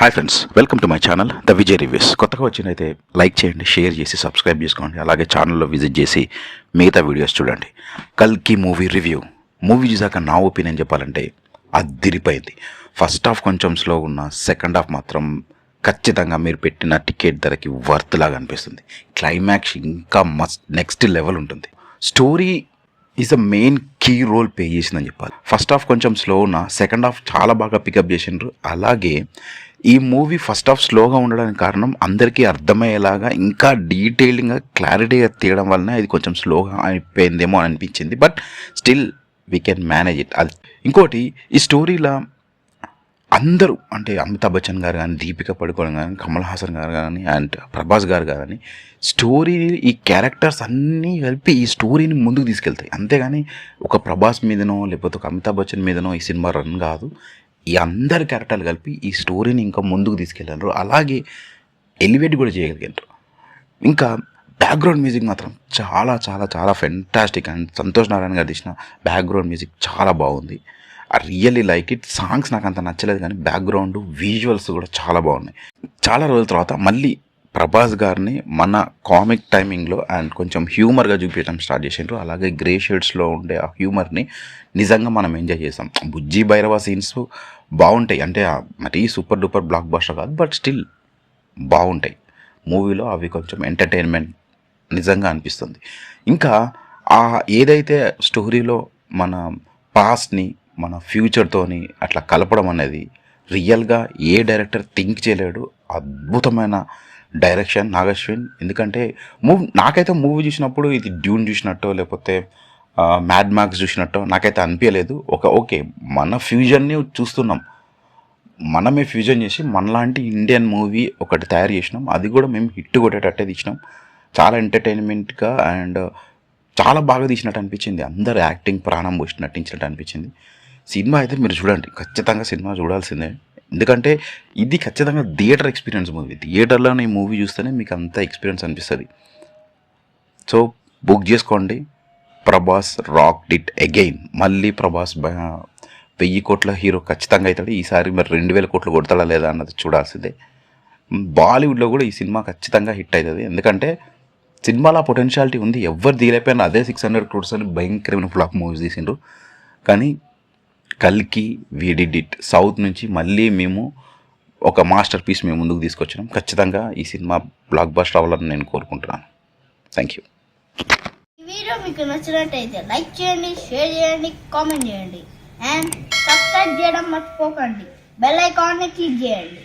Hi friends, welcome to my channel the Vijay reviews. కొత్తగా వచ్చినైతే like చేయండి, share చేసి subscribe చేసుకోండి. అలాగే ఛానల్లో విజిట్ చేసి మిగతా వీడియోస్ చూడండి. కల్కి మూవీ రివ్యూ. మూవీ చూసాక నా ఒపీనియన్ చెప్పాలంటే అద్దిరిపోయింది. ఫస్ట్ హాఫ్ కొంచెం స్లో ఉన్న, సెకండ్ హాఫ్ మాత్రం ఖచ్చితంగా మీరు పెట్టిన టికెట్ ధరకి వర్త్ లాగా అనిపిస్తుంది. క్లైమాక్స్ ఇంకా నెక్స్ట్ లెవెల్ ఉంటుంది. Story is a main key role play చేసిందని చెప్పాలి. ఫస్ట్ హాఫ్ కొంచెం స్లో ఉన్న, సెకండ్ హాఫ్ చాలా బాగా పికప్ చేసిండ్రు. అలాగే ఈ మూవీ ఫస్ట్ హాఫ్ స్లోగా ఉండడానికి కారణం అందరికీ అర్థమయ్యేలాగా ఇంకా డీటెయిలింగ్గా క్లారిటీగా తీయడం వలన ఇది కొంచెం స్లోగా అయిపోయిందేమో అని అనిపించింది. But still we can manage it. అది ఇంకోటి, ఈ స్టోరీలో అందరూ అంటే అమితాబ్ బచ్చన్ గారు కానీ, దీపిక పడుకోవడం కానీ, కమల్ హాసన్ గారు కానీ, అండ్ ప్రభాస్ గారు కానీ, స్టోరీ ఈ క్యారెక్టర్స్ అన్నీ కలిపి ఈ స్టోరీని ముందుకు తీసుకెళ్తాయి. అంతేగాని ఒక ప్రభాస్ మీదనో లేకపోతే ఒక అమితాబ్ బచ్చన్ మీదనో ఈ సినిమా రన్ కాదు. ఈ అందరి క్యారెక్టర్లు కలిపి ఈ స్టోరీని ఇంకా ముందుకు తీసుకెళ్ళారు. అలాగే ఎలివేట్ కూడా చేయగలిగారు. ఇంకా బ్యాక్గ్రౌండ్ మ్యూజిక్ మాత్రం చాలా చాలా చాలా ఫెంటాస్టిక్. అండ్ సంతోష్ నారాయణ గారు తీసిన బ్యాక్గ్రౌండ్ మ్యూజిక్ చాలా బాగుంది. I really like it. Songs నాకు అంత నచ్చలేదు కానీ బ్యాక్గ్రౌండ్ విజువల్స్ కూడా చాలా బాగున్నాయి. చాలా రోజుల తర్వాత మళ్ళీ ప్రభాస్ గారిని మన కామిక్ టైమింగ్లో అండ్ కొంచెం హ్యూమర్గా చూపించడం స్టార్ట్ చేసిండ్రు. అలాగే గ్రే షేడ్స్లో ఉండే ఆ హ్యూమర్ని నిజంగా మనం ఎంజాయ్ చేసాం. బుజ్జి భైరవ సీన్స్ బాగుంటాయి. అంటే మరీ సూపర్ డూపర్ బ్లాక్ బస్టర్ కాదు, బట్ స్టిల్ బాగుంటాయి మూవీలో. అవి కొంచెం ఎంటర్టైన్మెంట్ నిజంగా అనిపిస్తుంది. ఇంకా ఏదైతే స్టోరీలో మన పాస్ట్ని మన ఫ్యూచర్తోని అట్లా కలపడం అనేది రియల్గా ఏ డైరెక్టర్ థింక్ చేయలేడు. అద్భుతమైన డైరెక్షన్ నాగశ్విన్. ఎందుకంటే నాకైతే మూవీ చూసినప్పుడు ఇది డ్యూన్ చూసినట్టో లేకపోతే మ్యాడ్ మ్యాక్స్ చూసినట్టో నాకైతే అనిపించలేదు. ఓకే మన ఫ్యూజన్ని చూస్తున్నాం, మనమే ఫ్యూజన్ చేసి మనలాంటి ఇండియన్ మూవీ ఒకటి తయారు చేసినాం. అది కూడా మేము హిట్ కొట్టేటట్టే తీసినాం. చాలా ఎంటర్టైన్మెంట్గా అండ్ చాలా బాగా తీసినట్టు అనిపించింది. అందరు యాక్టింగ్ ప్రాణం పోసి నటించినట్టు అనిపించింది. సినిమా అయితే మీరు చూడండి, ఖచ్చితంగా సినిమా చూడాల్సిందే. ఎందుకంటే ఇది ఖచ్చితంగా థియేటర్ ఎక్స్పీరియన్స్ మూవీ. థియేటర్లోనే ఈ మూవీ చూస్తేనే మీకు అంత ఎక్స్పీరియన్స్ అనిపిస్తుంది. సో బుక్ చేసుకోండి. Prabhas rocked it again. మళ్ళీ ప్రభాస్ 1000 కోట్ల హీరో ఖచ్చితంగా అవుతాడు. ఈసారి మరి 2000 కోట్లు కొడతాడా లేదా అన్నది చూడాల్సిందే. బాలీవుడ్లో కూడా ఈ సినిమా ఖచ్చితంగా హిట్ అవుతుంది. ఎందుకంటే సినిమాలో పొటెన్షియాలిటీ ఉంది. ఎవరు తీయలేకపోయినా అదే 600 crores అని భయంకరమైన ఫ్లాప్ మూవీస్ తీసిండ్రు. కానీ కల్కి వీ డిడ్ ఇట్. సౌత్ నుంచి మళ్ళీ మేము ఒక మాస్టర్ పీస్ మేము ముందుకు తీసుకొచ్చినాం. ఖచ్చితంగా ఈ సినిమా బ్లాక్ బస్టర్ అవ్వాలని నేను కోరుకుంటున్నాను. Thank you. ఈ వీడియో మీకు నచ్చినట్టయితే లైక్ చేయండి, షేర్ చేయండి, కామెంట్ చేయండి అండ్ సబ్స్క్రైబ్ చేయడం మర్చిపోకండి. బెల్ ఐకాన్ని క్లిక్ చేయండి.